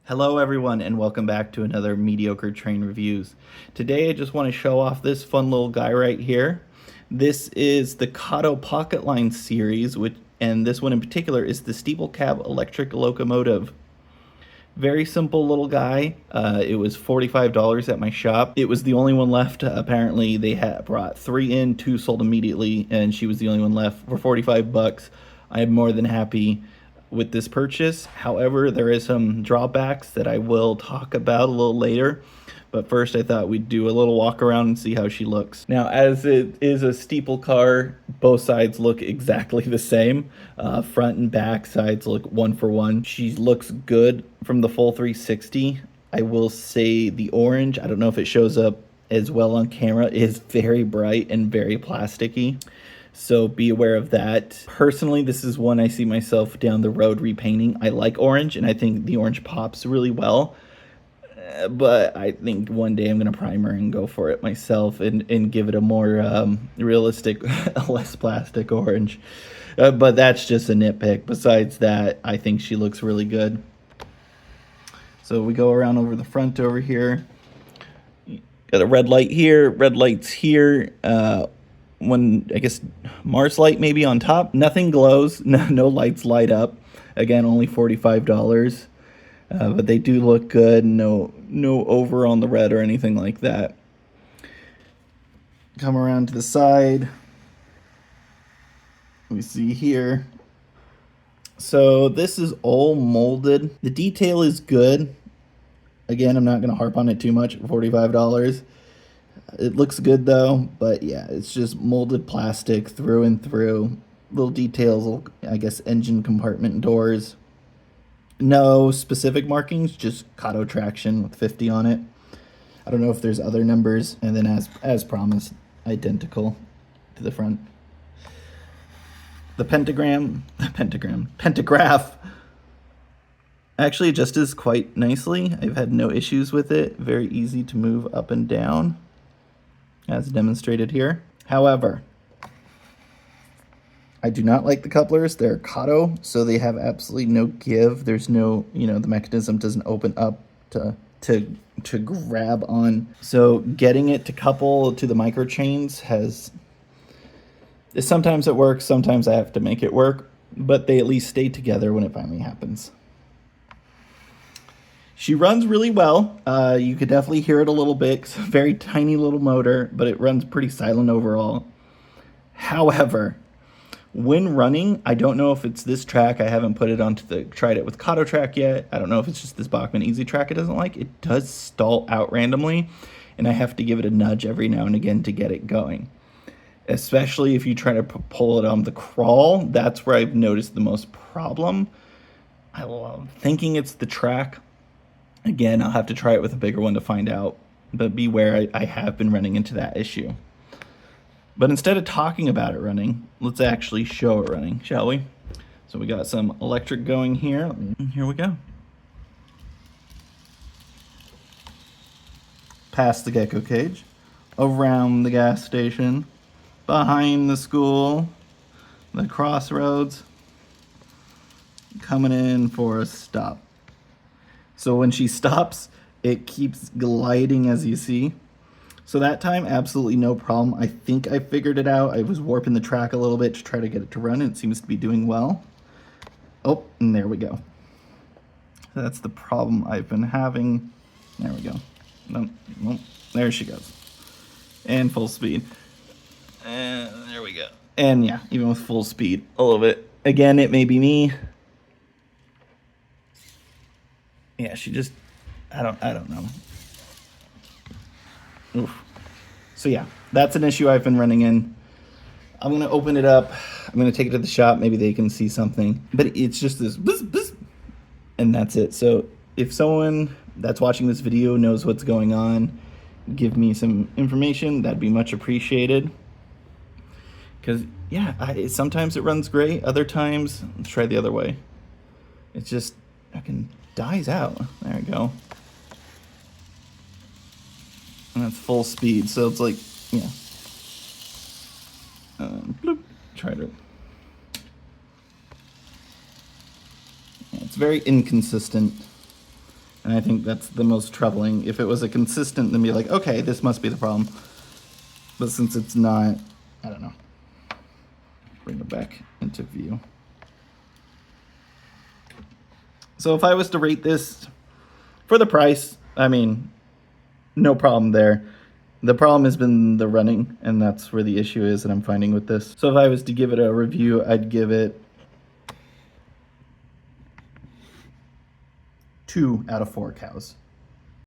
Hello everyone and welcome back to another Mediocre Train Reviews. Today I just want to show off this fun little guy right here. This is the Kato Pocket Line series, and this one in particular is the Steeple Cab Electric Locomotive. Very simple little guy. It was $45 at my shop. It was the only one left. Apparently they had brought 3 in, 2 sold immediately, and she was the only one left for 45 bucks. I am more than happy with this purchase. However, there is some drawbacks that I will talk about a little later. But first I thought we'd do a little walk around and see how she looks. Now, as it is a steeple car, both sides look exactly the same. Front and back sides look one for one. She looks good from the full 360. I will say the orange, I don't know if it shows up as well on camera, is very bright and very plasticky. So be aware of that. Personally, this is one I see myself down the road repainting. I like orange, and I think the orange pops really well. But I think one day I'm going to primer and go for it myself and give it a more realistic, less plastic orange. But that's just a nitpick. Besides that, I think she looks really good. So we go around over the front over here. Got a red light here, red lights here. One, I guess, Mars light maybe on top. Nothing glows, no lights light up. Again, only $45. But they do look good. No over on the red or anything like that. Come around to the side. We see here. So this is all molded. The detail is good. Again, I'm not going to harp on it too much for $45. It looks good though, but yeah, it's just molded plastic through and through. Little details, I guess, engine compartment doors. No specific markings, just Kato traction with 50 on it. I don't know if there's other numbers, and then as promised, identical to the front. The pantograph actually adjusts quite nicely. I've had no issues with it. Very easy to move up and down, as demonstrated here. However, I do not like the couplers. They're Kato, so they have absolutely no give. There's no, the mechanism doesn't open up to grab on. So getting it to couple to the micro chains sometimes it works, sometimes I have to make it work, but they at least stay together when it finally happens. She runs really well. You could definitely hear it a little bit. It's a very tiny little motor, but it runs pretty silent overall. However, when running, I don't know if it's this track. I haven't put it tried it with Kato track yet. I don't know if it's just this Bachmann Easy track it doesn't like. It does stall out randomly, and I have to give it a nudge every now and again to get it going. Especially if you try to pull it on the crawl, that's where I've noticed the most problem. I love thinking it's the track. Again, I'll have to try it with a bigger one to find out, but beware, I have been running into that issue. But instead of talking about it running, let's actually show it running, shall we? So we got some electric going here. Here we go. Past the gecko cage, around the gas station, behind the school, the crossroads, coming in for a stop. So when she stops, it keeps gliding, as you see. So that time, absolutely no problem. I think I figured it out. I was warping the track a little bit to try to get it to run, and it seems to be doing well. Oh, and there we go. That's the problem I've been having. There we go. Nope. There she goes. And full speed. And there we go. And yeah, even with full speed, a little bit. Again, it may be me. Yeah, she just, I don't know. Oof. So yeah, that's an issue I've been running in. I'm going to open it up. I'm going to take it to the shop. Maybe they can see something. But it's just this bzz, bzz, and that's it. So if someone that's watching this video knows what's going on, give me some information. That'd be much appreciated. Because, yeah, sometimes it runs great. Other times, let's try the other way. It just fucking dies out. There we go. And that's full speed, so it's like, yeah. Bloop. Try to. Yeah, it's very inconsistent. And I think that's the most troubling. If it was a consistent, then be like, okay, this must be the problem. But since it's not, I don't know. Bring it back into view. So if I was to rate this for the price, I mean, no problem there. The problem has been the running, and that's where the issue is that I'm finding with this. So if I was to give it a review, I'd give it 2 out of 4 cows.